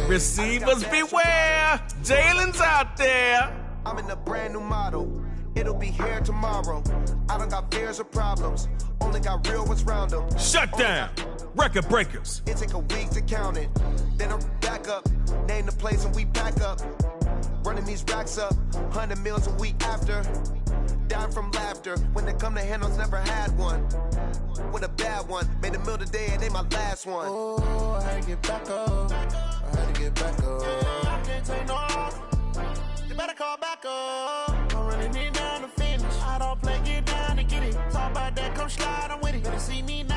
Receivers beware. Jalen's out there. I'm in a brand new model. It'll be here tomorrow. I don't got fears or problems. Only got real ones round them. Shutdown. Record breakers. It take a week to count it. Then I'm back up. Name the place and we pack up. Running these racks up. 100 meals a week after. Down from laughter. When they come to handles, never had one. With a bad one. Made a meal today and they my last one. Oh, I had to get back up. I had to get back up. I can't take no loss. You better call back up. I'm running it down to finish. I don't play, get down to get it. Talk about that, come slide, I'm with it. Better see me now.